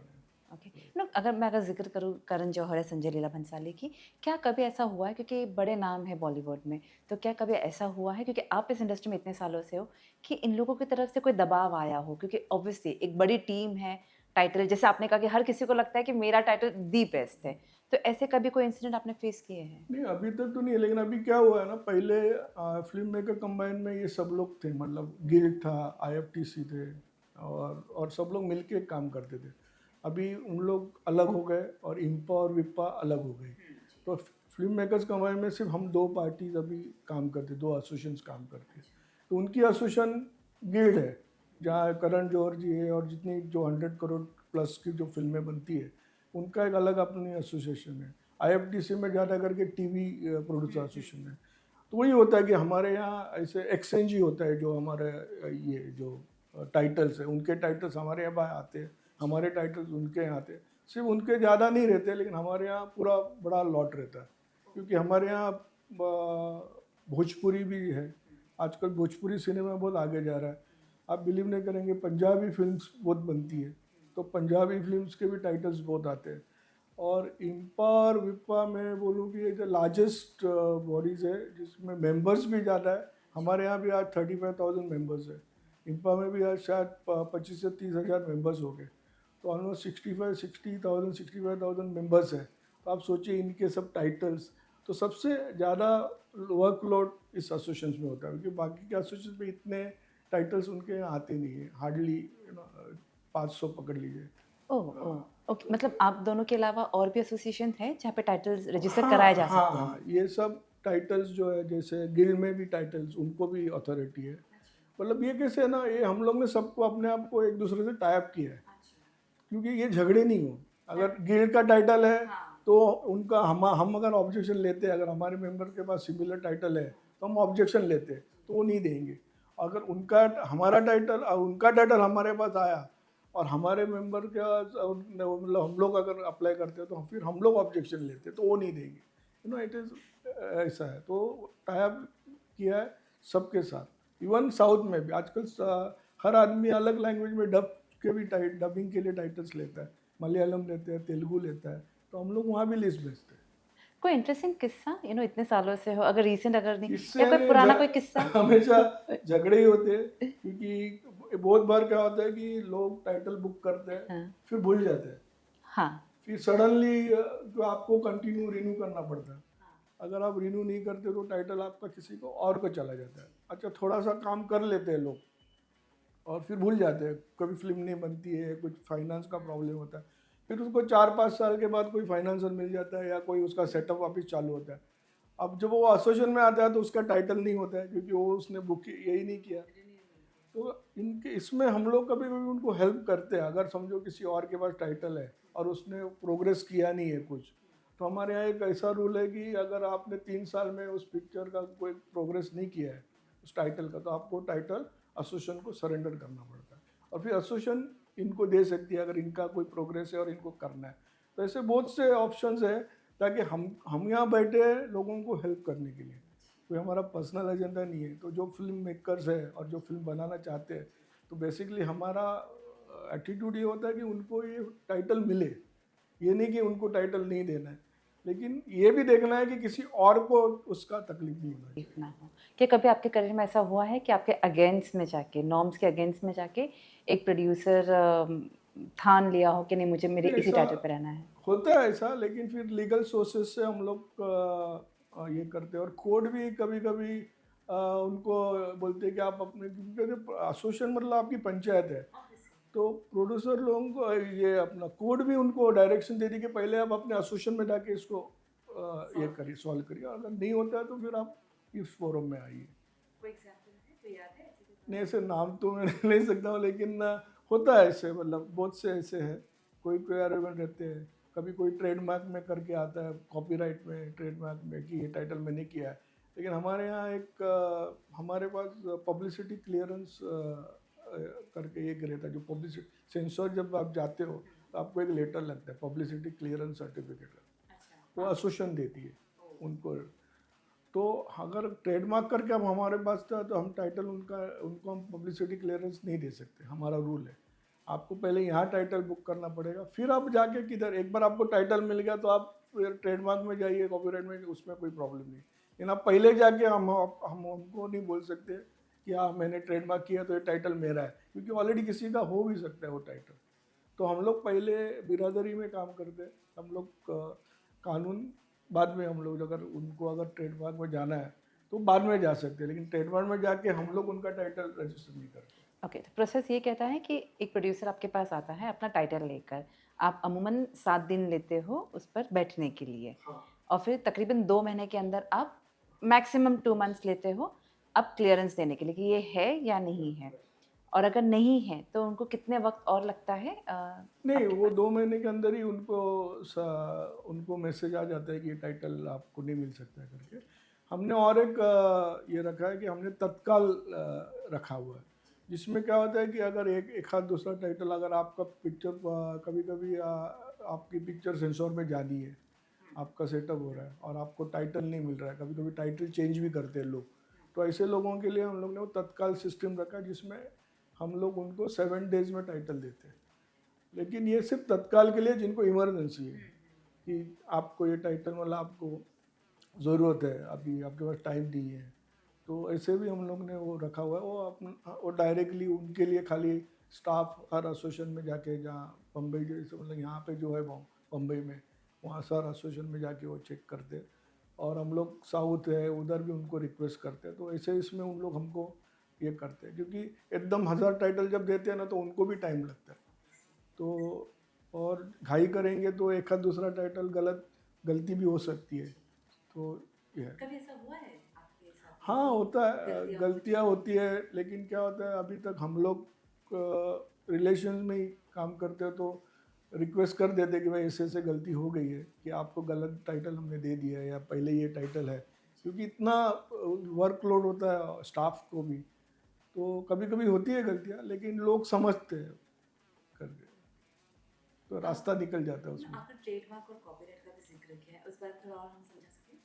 ओके। नो, अगर मैं जिक्र करूँ करण जौहर या संजय लीला भंसाली की, क्या कभी ऐसा हुआ है, क्योंकि बड़े नाम है बॉलीवुड में, तो क्या कभी ऐसा हुआ है, क्योंकि आप इस इंडस्ट्री में इतने सालों से हो, कि इन लोगों की तरफ से कोई दबाव आया हो, क्योंकि ऑब्वियसली एक बड़ी टीम है, टाइटल जैसे आपने कहा कि हर किसी को लगता है कि मेरा टाइटल दी बेस्ट है, तो ऐसे कभी कोई इंसिडेंट आपने फेस किए हैं? नहीं, अभी तक तो नहीं है, लेकिन अभी क्या हुआ है ना, पहले फिल्म मेकर कंबाइन में ये सब लोग थे, मतलब गिल्ड था, आईएफटीसी थे, और सब लोग मिलके काम करते थे। अभी उन लोग अलग हो गए और इम्पा और विप्पा अलग हो गई, तो फिल्म मेकर्स कंबाइन में सिर्फ हम दो पार्टीज अभी काम करते, दो एसोसिएशंस काम करते हैं। तो उनकी एसोसिएशन गिल्ड है, जहाँ करण जौहर जी है और जितनी जो 100 करोड़ प्लस की जो फिल्में बनती है, उनका एक अलग अपनी एसोसिएशन है। आईएफटीसी में ज़्यादा करके टीवी प्रोड्यूसर एसोसिएशन है। तो वही होता है कि हमारे यहाँ ऐसे एक्सचेंज ही होता है, जो हमारे ये जो टाइटल्स है, उनके टाइटल्स हमारे यहाँ आते हैं, हमारे टाइटल्स उनके यहाँ आते हैं। सिर्फ उनके ज़्यादा नहीं रहते, लेकिन हमारे यहाँ पूरा बड़ा लॉट रहता है, क्योंकि हमारे यहाँ भोजपुरी भी है। आजकल भोजपुरी सिनेमा बहुत आगे जा रहा है। आप बिलीव नहीं करेंगे, पंजाबी फिल्म्स बहुत बनती है, तो पंजाबी फिल्म्स के भी टाइटल्स बहुत आते हैं। और इम्पा और विप्पा में बोलूँ कि ये जो लार्जेस्ट बॉडीज़ है, जिसमें मेंबर्स भी ज़्यादा है। हमारे यहाँ भी आज 35,000 मेंबर्स है। इम्पा में भी आज शायद 25 से 30,000 मेंबर्स हो गए, तो ऑलमोस्ट 65,000 मेंबर्स हैं। तो आप सोचिए इनके सब टाइटल्स, तो सबसे ज़्यादा वर्कलोड इस एसोसिएशन में होता है, क्योंकि बाकी के एसोसिएशन में इतने टाइटल्स उनके यहाँ आते नहीं है, हार्डली 500 पकड़ लीजिए। ओह ओह, ओके, मतलब आप दोनों के अलावा और भी एसोसिएशन है जहाँ पे टाइटल्स रजिस्टर हाँ कराए जा हाँ सकते हैं? हाँ, ये सब टाइटल्स जो है, जैसे गिल्ड में भी टाइटल्स, उनको भी अथॉरिटी है। मतलब ये कैसे है ना, ये हम लोग ने सबको अपने आप को एक दूसरे से टाई अप किया है, क्योंकि ये झगड़े नहीं हो। अगर गिल्ड का टाइटल है तो उनका हम अगर ऑब्जेक्शन लेते हैं, अगर हमारे मेंबर के पास सिमिलर टाइटल है तो हम ऑब्जेक्शन लेते हैं, तो वो नहीं देंगे। अगर उनका टाइटल हमारे पास आया और हमारे मेंबर के मतलब हम लोग अगर अप्लाई करते हैं, तो फिर हम लोग ऑब्जेक्शन लेते हैं, तो वो नहीं देंगे। इट इज़ ऐसा है। तो टाई अप किया है सबके साथ। इवन साउथ में भी आजकल हर आदमी अलग लैंग्वेज में डबिंग के लिए टाइटल्स लेता है। मलयालम लेते हैं, तेलुगु लेता है, तो हम लोग वहाँ भी लिस्ट भेजते हैं। कोई इंटरेस्टिंग किस्सा, इतने सालों से हो, अगर रीसेंट अगर नहीं, इससे या कोई पुराना कोई किस्सा? हमेशा झगड़े ही होते हैं, क्योंकि बहुत बार क्या होता है कि लोग टाइटल बुक करते हैं, हाँ फिर भूल जाते हैं, हाँ। फिर सडनली जो आपको कंटिन्यू रिन्यू करना पड़ता है। अगर आप रिन्यू नहीं करते तो टाइटल आपका किसी को और को चला जाता है। अच्छा, थोड़ा सा काम कर लेते हैं लोग और फिर भूल जाते हैं, कभी फिल्म नहीं बनती है, कुछ फाइनेंस का प्रॉब्लम होता है, फिर उसको 4-5 साल के बाद कोई फाइनेंसर मिल जाता है या कोई उसका सेटअप वापस चालू होता है। अब जब वो एसोसिएशन में आता है तो उसका टाइटल नहीं होता है, क्योंकि वो उसने बुक यही नहीं किया। तो इनके इसमें हम लोग कभी कभी उनको हेल्प करते हैं। अगर समझो किसी और के पास टाइटल है और उसने प्रोग्रेस किया नहीं है कुछ, तो हमारे यहाँ एक ऐसा रूल है कि अगर आपने 3 साल में उस पिक्चर का कोई प्रोग्रेस नहीं किया है उस टाइटल का, तो आपको टाइटल एसोसिएशन को सरेंडर करना पड़ता है, और फिर एसोसिएशन इनको दे सकती है अगर इनका कोई प्रोग्रेस है और इनको करना है। तो ऐसे बहुत से ऑप्शंस है, ताकि हम यहाँ बैठे हैं लोगों को हेल्प करने के लिए, कोई हमारा पर्सनल एजेंडा नहीं है। तो जो फिल्म मेकर्स है और जो फिल्म बनाना चाहते हैं, तो बेसिकली हमारा एटीट्यूड ये होता है कि उनको ये टाइटल मिले। ये नहीं कि उनको टाइटल नहीं देना है, लेकिन ये भी देखना है कि किसी और को उसका तकलीफ नहीं होना चाहिए। देखना हो कि कभी आपके करियर में ऐसा हुआ है कि आपके अगेंस्ट में जाके, नॉर्म्स के अगेंस्ट में जाके एक प्रोड्यूसर ठान लिया हो कि नहीं, मुझे मेरे इसी ऐसा टाइटल पे रहना है? होता है ऐसा, लेकिन फिर लीगल सोर्सेज से हम लोग ये करते हैं, और कोर्ट भी कभी कभी उनको बोलते हैं कि आप अपने, क्योंकि एसोसिएशन मतलब आपकी पंचायत है, तो प्रोड्यूसर लोगों को ये अपना कोड भी उनको डायरेक्शन दे दी कि पहले आप अपने एसोसिएशन में जाके इसको ये करिए, सॉल्व करिए, अगर नहीं होता है तो फिर आप इस फोरम में आइए। कोई एग्जांपल है, कोई याद है ऐसे कोई? नहीं, ऐसे नाम तो मैं ले सकता हूँ, लेकिन होता है ऐसे, मतलब बहुत से ऐसे हैं, कोई कोई अरेंजमेंट रहते हैं। कभी कोई ट्रेडमार्क में करके आता है, कॉपीराइट में, ट्रेडमार्क में, कि ये टाइटल मैंने किया है। लेकिन हमारे यहाँ एक हमारे पास पब्लिसिटी क्लियरेंस करके एक रहता है, जो पब्लिसिटी सेंसर जब आप जाते हो तो आपको एक लेटर लगता है, पब्लिसिटी क्लियरेंस सर्टिफिकेट का, वो एसोसिएशन देती है उनको। तो अगर ट्रेडमार्क करके अब हमारे पास था तो हम टाइटल उनको हम पब्लिसिटी क्लियरेंस नहीं दे सकते, हमारा रूल है। आपको पहले यहाँ टाइटल बुक करना पड़ेगा, फिर आप जाके किधर, एक बार आपको टाइटल मिल गया तो आप फिर ट्रेडमार्क में जाइए, कॉपीराइट में, उसमें कोई प्रॉब्लम नहीं। लेकिन आप पहले जाके हम हमको नहीं बोल सकते कि हाँ मैंने ट्रेडमार्क किया तो ये टाइटल मेरा है, क्योंकि ऑलरेडी किसी का हो भी सकता है वो टाइटल। तो हम लोग पहले बिरादरी में काम करते हैं, हम लोग कानून बाद में, हम लोग अगर उनको अगर ट्रेडमार्क में जाना है तो बाद में जा सकते हैं, लेकिन ट्रेडमार्क में जाके हम लोग उनका टाइटल रजिस्टर नहीं करते। ओके, तो प्रोसेस ये कहता है कि एक प्रोड्यूसर आपके पास आता है अपना टाइटल लेकर, आप अमूमन 7 दिन लेते हो उस पर बैठने के लिए, हाँ। और फिर तकरीबन 2 महीने के अंदर आप मैक्सिमम 2 मंथ्स लेते हो अब क्लियरेंस देने के लिए कि ये है या नहीं है, और अगर नहीं है तो उनको कितने वक्त और लगता है? नहीं, आपके वो पास? 2 महीने के अंदर ही उनको मैसेज आ जाता है कि ये टाइटल आपको नहीं मिल सकता है करके। हमने और एक ये रखा है कि हमने तत्काल रखा हुआ है, जिसमें क्या होता है कि अगर एक आध दूसरा टाइटल, अगर आपका पिक्चर कभी कभी आपकी पिक्चर सेंसर में जानी है, आपका सेटअप हो रहा है और आपको टाइटल नहीं मिल रहा है, कभी कभी टाइटल चेंज भी करते हैं लोग, तो ऐसे लोगों के लिए हम लोग ने वो तत्काल सिस्टम रखा, जिसमें हम लोग उनको 7 डेज में टाइटल देते हैं। लेकिन ये सिर्फ तत्काल के लिए, जिनको इमरजेंसी है कि आपको ये टाइटल, मतलब आपको ज़रूरत है, अभी आपके पास टाइम नहीं है, तो ऐसे भी हम लोग ने वो रखा हुआ है। वो डायरेक्टली उनके लिए खाली स्टाफ हर एसोसिएशन में जाके, जहाँ बम्बई जैसे, मतलब यहाँ पे जो है बम्बई में, वहाँ सर एसोसिएशन में जाके वो चेक करते हैं, और हम लोग साउथ है उधर भी उनको रिक्वेस्ट करते हैं। तो ऐसे इसमें उन लोग हमको ये करते हैं, क्योंकि एकदम 1000 टाइटल जब देते हैं ना तो उनको भी टाइम लगता है, तो और घाई करेंगे तो एक आध दूसरा टाइटल गलती भी हो सकती है। तो ये है। कभी ऐसा हुआ है आपके साथ? हाँ, होता है, गलतियाँ होती है, लेकिन क्या होता है, अभी तक हम लोग रिलेशन में ही काम करते हो तो रिक्वेस्ट कर देते कि भाई ऐसे ऐसे गलती हो गई है कि आपको गलत टाइटल हमने दे दिया है, या पहले ये टाइटल है, क्योंकि इतना वर्कलोड होता है स्टाफ को भी, तो कभी कभी होती है गलतियाँ, लेकिन लोग समझते हैं करके, तो रास्ता निकल जाता है उसमें। आपने ट्रेडमार्क और कॉपीराइट का भी जिक्र किया है, उस बात पर और हम समझा सकें?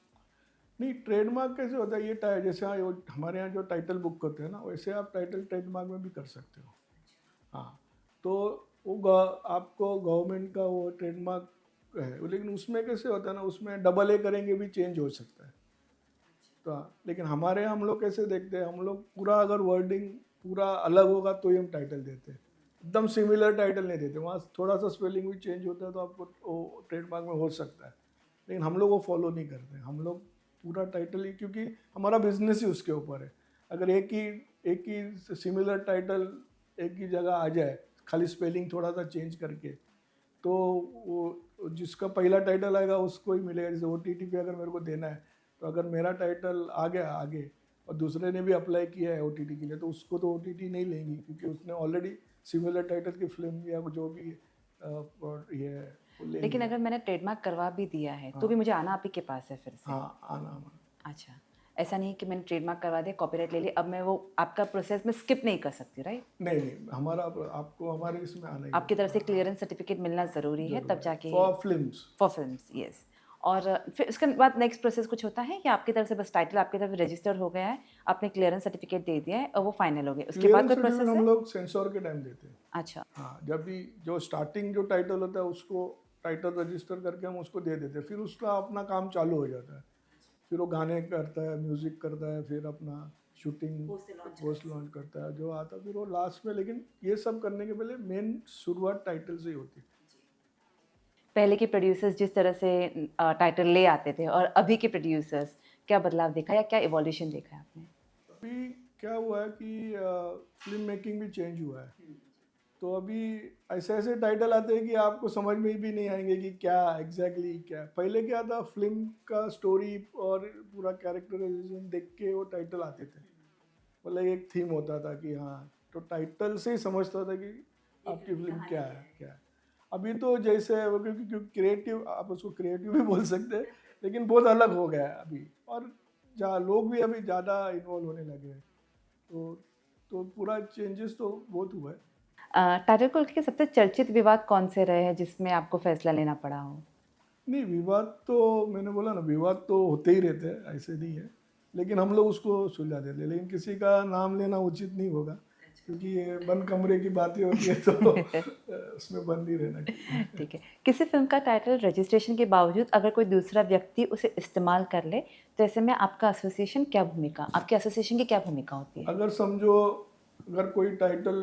नहीं, ट्रेडमार्क कैसे होता है, ये जैसे हमारे यहाँ जो टाइटल बुक होते हैं ना, वैसे आप टाइटल ट्रेडमार्क में भी कर सकते हो। हाँ, तो आपको गवर्नमेंट का वो ट्रेडमार्क है, लेकिन उसमें कैसे होता है ना, उसमें डबल ए करेंगे भी चेंज हो सकता है। तो लेकिन हमारे यहाँ हम लोग कैसे देखते हैं, हम लोग पूरा अगर वर्डिंग पूरा अलग होगा तो ही हम टाइटल देते हैं, एकदम सिमिलर टाइटल नहीं देते। वहाँ थोड़ा सा स्पेलिंग भी चेंज होता है तो आपको वो ट्रेडमार्क में हो सकता है, लेकिन हम लोग वो फॉलो नहीं करते। हम लोग पूरा टाइटल ही, क्योंकि हमारा बिजनेस ही उसके ऊपर है। अगर एक ही सिमिलर टाइटल एक ही जगह आ जाए, खाली स्पेलिंग थोड़ा सा चेंज करके, तो वो जिसका पहला टाइटल आएगा उसको ही मिलेगा। जैसे OTT पे अगर मेरे को देना है, तो अगर मेरा टाइटल आ गया आगे और दूसरे ने भी अप्लाई किया है OTT के लिए, तो उसको तो OTT नहीं लेंगी, क्योंकि उसने ऑलरेडी सिमिलर टाइटल की फिल्म या जो भी और ये है वो लेंगे। लेकिन अगर मैंने ट्रेडमार्क करवा भी दिया है तो भी मुझे आना आप ही के पास है फिर से? हाँ, आना। अच्छा, ऐसा नहीं कि मैंने ट्रेडमार्क करवा दिया, कॉपीराइट ले लिया, अब मैं वो आपका प्रोसेस में स्किप नहीं कर सकती, राइट? नहीं, हमारा आपको हमारे इसमें आना ही आपकी तरफ से क्लियरेंस सर्टिफिकेट मिलना ज़रूरी है, तब जाके for films. For films, yes. और फिर उसके बाद नेक्स्ट प्रोसेस कुछ होता है या आपकी तरफ से बस टाइटल आपकी तरफ रजिस्टर हो गया है, आपने क्लियरेंस सर्टिफिकेट दे दिया है और वो फाइनल हो गया, उसके बाद कोई प्रोसेस हम है? लोग सेंसर के टाइम देते हैं। अच्छा, हाँ, जब भी जो स्टार्टिंग जो टाइटल होता है उसको टाइटल रजिस्टर करके हम उसको दे देते हैं, फिर उसका अपना काम चालू हो जाता है। फिर वो गाने करता है, म्यूज़िक करता है, फिर अपना शूटिंग पोस्ट लॉन्च करता है, जो आता है फिर वो लास्ट में। लेकिन ये सब करने के पहले मेन शुरुआत टाइटल से ही होती है। पहले के प्रोड्यूसर्स जिस तरह से टाइटल ले आते थे और अभी के प्रोड्यूसर्स, क्या बदलाव देखा या क्या इवोल्यूशन देखा है आपने? अभी क्या हुआ है कि फिल्म मेकिंग भी चेंज हुआ है। तो अभी ऐसे ऐसे टाइटल आते हैं कि आपको समझ में भी नहीं आएंगे कि क्या एग्जैक्टली क्या। पहले क्या था, फिल्म का स्टोरी और पूरा कैरेक्टराइजेशन देख के वो टाइटल आते थे, मतलब एक थीम होता था कि हाँ, तो टाइटल से ही समझता था कि आपकी फिल्म क्या है क्या है। अभी तो जैसे वो क्योंकि क्रिएटिव, आप उसको क्रिएटिव भी बोल सकते हैं, लेकिन बहुत अलग हो गया है अभी, और जहाँ लोग भी अभी ज़्यादा इन्वॉल्व होने लगे हैं, तो पूरा चेंजेस तो बहुत हुआ है। टाइटल को लेकर सबसे चर्चित विवाद कौन से रहे हैं जिसमें आपको फैसला लेना पड़ा हो? नहीं, विवाद तो मैंने बोला ना, विवाद तो होते ही रहते हैं, ऐसे नहीं है, लेकिन हम लोग उसको सुलझा देते हैं, लेकिन किसी का नाम लेना उचित नहीं होगा, क्योंकि ये बंद कमरे की बातें होती है तो उसमें बंद ही रहना चाहिए। ठीक है। किसी फिल्म का टाइटल रजिस्ट्रेशन के बावजूद अगर कोई दूसरा व्यक्ति उसे इस्तेमाल कर ले, तो ऐसे में आपके एसोसिएशन की क्या भूमिका होती है? अगर समझो, अगर कोई टाइटल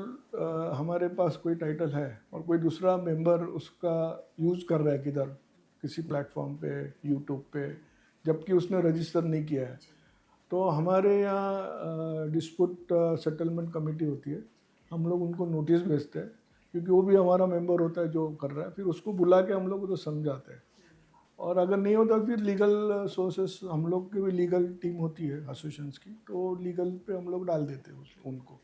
हमारे पास कोई टाइटल है और कोई दूसरा मेंबर उसका यूज़ कर रहा है किधर, किसी प्लेटफॉर्म पे, यूट्यूब पे, जबकि उसने रजिस्टर नहीं किया है, तो हमारे यहाँ डिस्प्यूट सेटलमेंट कमेटी होती है, हम लोग उनको नोटिस भेजते हैं, क्योंकि वो भी हमारा मेंबर होता है जो कर रहा है, फिर उसको बुला के हम लोग तो समझाते हैं, और अगर नहीं होता फिर लीगल सोर्सेस, हम लोग की भी लीगल टीम होती है एसोसिएशंस की, तो लीगल पे हम लोग डाल देते हैं उनको,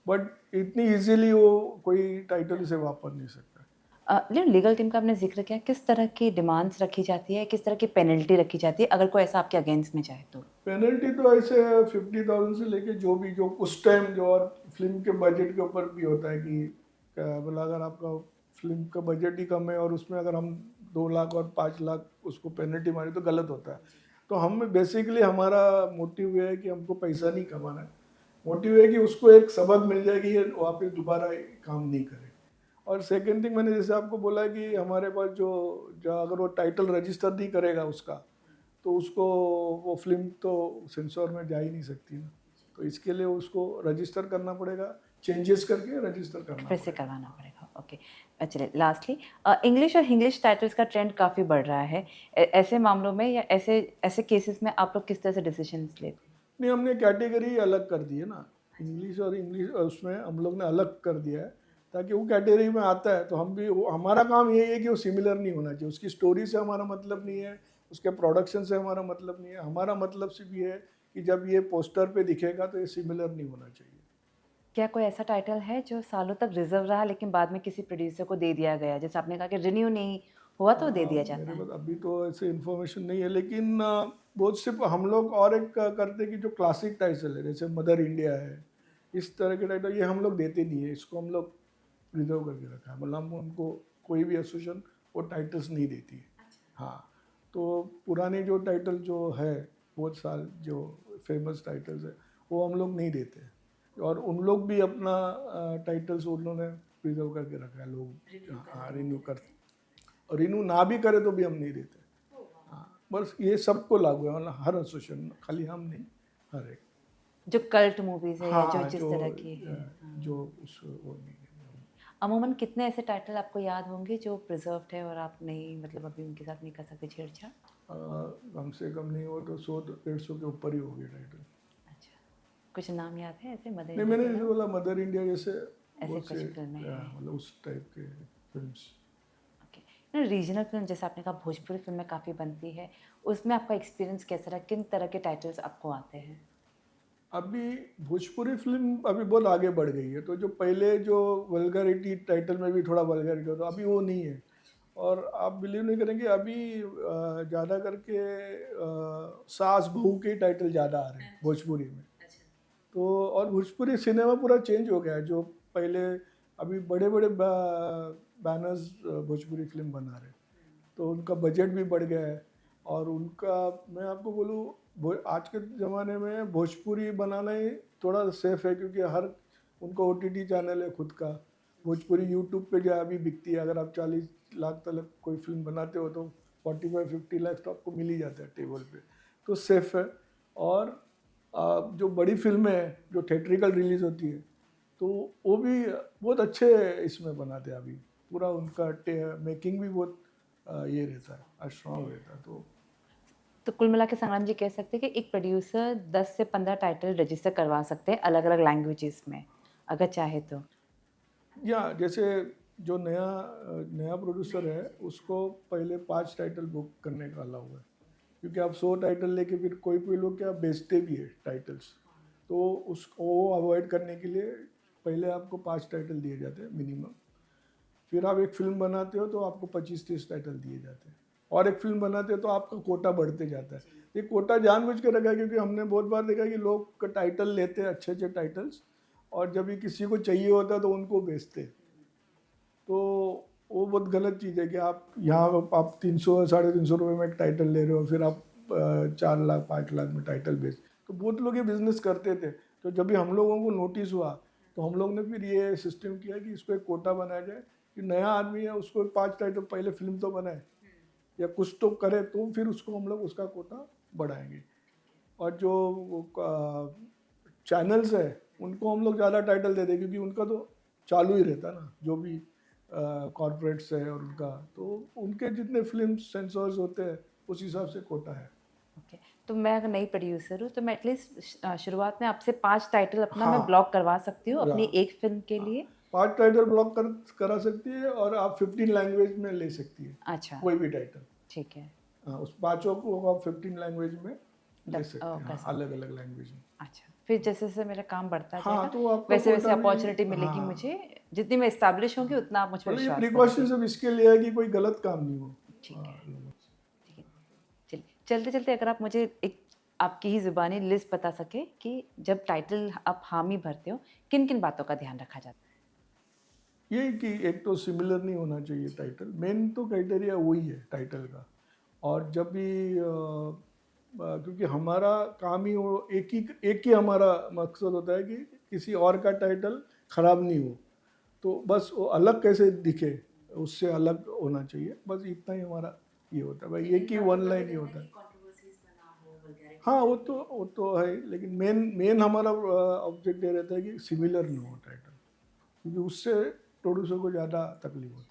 बट इतनी इजीली वो कोई टाइटल से वापस नहीं सकता। लेकिन लीगल टीम का आपने ज़िक्र किया, किस तरह की डिमांड्स रखी जाती है, किस तरह की पेनल्टी रखी जाती है, अगर कोई ऐसा आपके अगेंस्ट में जाए तो? पेनल्टी तो ऐसे 50,000 से लेके जो उस टाइम जो, और फिल्म के बजट के ऊपर भी होता है कि बोला अगर आपका फिल्म का बजट ही कम है और उसमें अगर हम 2 लाख और 5 लाख उसको पेनल्टी मारे तो गलत होता है। तो हम बेसिकली हमारा मोटिव ये है कि हमको पैसा नहीं कमाना है, मोटिव है कि उसको एक सबक मिल जाए कि ये वापस दोबारा ये काम नहीं करे। और सेकेंड थिंग, मैंने जैसे आपको बोला कि हमारे पास जो जो अगर वो टाइटल रजिस्टर नहीं करेगा उसका, तो उसको वो फिल्म तो सेंसर में जा ही नहीं सकती ना, तो इसके लिए उसको रजिस्टर करना पड़ेगा, चेंजेस करके रजिस्टर करना फिर से पड़ेगा। करवाना पड़ेगा, ओके। चलिए लास्टली, इंग्लिश और हिंग्लिश टाइटल्स का ट्रेंड काफ़ी बढ़ रहा है। ऐसे मामलों में या ऐसे ऐसे केसेस में आप लोग किस तरह से डिसीजंस लेते हैं? नहीं, हमने कैटेगरी अलग कर दी है ना, इंग्लिश और इंग्लिश उसमें हम लोग ने अलग कर दिया है, ताकि वो कैटेगरी में आता है तो हम भी हमारा काम यही है कि वो सिमिलर नहीं होना चाहिए, उसकी स्टोरी से हमारा मतलब नहीं है, उसके प्रोडक्शन से हमारा मतलब नहीं है, हमारा मतलब सिर्फ ये है कि जब ये पोस्टर पे दिखेगा तो ये सिमिलर नहीं होना चाहिए। क्या कोई ऐसा टाइटल है जो सालों तक रिजर्व रहा लेकिन बाद में किसी प्रोड्यूसर को दे दिया गया, जैसे आपने कहा कि रिन्यू नहीं हुआ तो दे दिया जाता मेरे है? पास अभी तो ऐसे इन्फॉर्मेशन नहीं है, लेकिन बहुत से हम लोग और एक करते हैं कि जो क्लासिक टाइटल है जैसे मदर इंडिया है, इस तरह के टाइटल ये हम लोग देते नहीं है, इसको हम लोग रिजर्व करके रखा है, मतलब हम उनको कोई भी एसोसिएशन वो टाइटल्स नहीं देती है। हाँ, तो पुराने जो टाइटल जो है, बहुत साल जो फेमस टाइटल्स है, वो हम लोग नहीं देते, और उन लोग भी अपना टाइटल्स उन्होंने प्रिजर्व करके रखा है, लोग हाँ रिन्यू कर, और रिन्यू ना भी करे तो भी हम नहीं देते। हाँ, बस ये सबको लागू है, मतलब हर एसोसिएशन में, खाली हम नहीं, हर एक। जो कल्ट मूवीज है या जो हाँ, जिस तरह की है, हाँ। जो उस वो नहीं है। अमूमन कितने ऐसे टाइटल आपको याद होंगे जो प्रिजर्व्ड है और आप नहीं, मतलब अभी उनके साथ नहीं कर सकते छेड़छाड़? कम से कम नहीं हो तो 100-150 के ऊपर ही हो गया टाइटल। अच्छा, कुछ नाम याद है ऐसे मदर नहीं, इंडिया मैंने के जैसे अलावा? बोला मदर इंडिया जैसे ऐसे बहुत कुछ से फिल्में हैं। मतलब उस टाइप के फिल्म्स। ओके। रीजनल फिल्म जैसे आपने कहा भोजपुरी फिल्में काफ़ी बनती है, उसमें आपका एक्सपीरियंस कैसा रहा, किन तरह के टाइटल्स आपको आते हैं? अभी भोजपुरी फिल्म अभी बहुत आगे बढ़ गई है, तो जो पहले जो वल्गैरिटी, टाइटल में भी थोड़ा वल्गैरिटी होता, अभी वो नहीं है, और आप बिलीव नहीं करेंगे अभी ज़्यादा करके सास बहू के टाइटल ज़्यादा आ रहे हैं भोजपुरी में। तो और भोजपुरी सिनेमा पूरा चेंज हो गया है, जो पहले अभी बड़े बड़े बैनर्स भोजपुरी फिल्म बना रहे हैं, तो उनका बजट भी बढ़ गया है, और उनका, मैं आपको बोलूँ, आज के ज़माने में भोजपुरी बनाना ही थोड़ा सेफ है, क्योंकि हर उनका ओटीटी चैनल है खुद का, भोजपुरी यूट्यूब पे जो अभी बिकती है, अगर आप 40 लाख तक कोई फिल्म बनाते हो तो 45-50 लाख तो आपको मिल ही जाता है टेबल पे, तो सेफ है। और जो बड़ी फिल्में हैं जो थिएट्रिकल रिलीज होती है, तो वो भी बहुत अच्छे इसमें बनाते हैं अभी, पूरा उनका मेकिंग भी बहुत ये रहता है, स्ट्रॉन्ग रहता है। तो कुल मिला के संग्राम जी कह सकते हैं कि एक प्रोड्यूसर 10 से 15 टाइटल रजिस्टर करवा सकते हैं अलग अलग लैंग्वेजेस में, अगर चाहे तो? या जैसे जो नया प्रोड्यूसर है उसको पहले 5 टाइटल बुक करने का अलाउ है, क्योंकि आप 100 टाइटल लेके फिर कोई लोग क्या बेचते भी है टाइटल्स, तो उसको वो अवॉइड करने के लिए पहले आपको 5 टाइटल दिए जाते हैं मिनिमम। फिर आप एक फिल्म बनाते हो तो आपको 25-30 टाइटल दिए जाते हैं, और एक फिल्म बनाते हो तो आपका कोटा बढ़ते जाता है। ये कोटा जानबूझ के रखा है, क्योंकि हमने बहुत बार देखा कि लोग टाइटल लेते हैं अच्छे अच्छे टाइटल्स, और जब भी किसी को चाहिए होता है तो उनको बेचते हैं। तो वो बहुत गलत चीज़ है कि आप यहाँ आप 300-350 रुपये में एक टाइटल ले रहे हो, फिर आप 4 लाख 5 लाख में टाइटल बेच, तो बहुत लोग ये बिजनेस करते थे। तो जब भी हम लोगों को नोटिस हुआ तो हम लोग ने फिर ये सिस्टम किया कि इसको एक कोटा बनाया जाए कि नया आदमी है उसको 5 टाइटल, पहले फिल्म तो बनाए या कुछ तो करे, तो फिर उसको हम लोग उसका कोटा बढ़ाएंगे। और जो चैनल्स है उनको हम लोग ज़्यादा टाइटल दे दें, क्योंकि उनका तो चालू ही रहता है ना, जो भी कॉरपोरेट्स है और उनका, तो उनके जितने फिल्म सेंसर्स होते हैं उस हिसाब से कोटा है। ओके, तो मैं अगर नई प्रोड्यूसर हूँ तो मैं एटलीस्ट शुरुआत में आपसे 5 टाइटल अपना मैं हाँ। ब्लॉक करवा सकती हूँ अपनी हाँ। एक फिल्म के लिए। 5 टाइटल ब्लॉक करा सकती है, और आप 15 लैंग्वेज में ले सकती है अच्छा, कोई भी टाइटल। ठीक है। हाँ, उस पाँचों को आप 15 लैंग्वेज में ले सकते कर हैं, हाँ, सकते अलग अलग लैंग्वेज में। अच्छा, फिर जैसे जैसे मेरा काम बढ़ता हाँ, जाएगा तो आपका वैसे वैसे कोटा भी, अपॉर्चुनिटी मिलेगी हाँ, मुझे, जितनी मैं इस्टेब्लिश होंगी उतना आप मुझ पर मतलब ये विश्वास प्रिकॉशन करेंगे। सब इसके लिए है कि कोई गलत काम नहीं हो। ठीक है, हाँ, लोगों से। ठीक है। चलिए, चलते चलते अगर आप मुझे एक आपकी ही ज़ुबानी लिस्ट बता सके कि जब टाइटल आप हामी भरते हो किन किन बातों का ध्यान रखा जाता ये कि एक तो सिमिलर नहीं होना चाहिए टाइटल, मेन तो क्राइटेरिया वही है टाइटल का। और जब भी क्योंकि हमारा काम ही वो एक ही हमारा मकसद होता है कि किसी और का टाइटल खराब नहीं हो, तो बस वो अलग कैसे दिखे उससे अलग होना चाहिए, बस इतना ही हमारा ये होता है भाई, एक ही वन लाइन ही होता है। हाँ, वो तो है, लेकिन मेन हमारा ऑब्जेक्ट ये रहता है कि सिमिलर ना हो टाइटल, क्योंकि उससे प्रोड्यूसर को ज़्यादा तकलीफ होती है।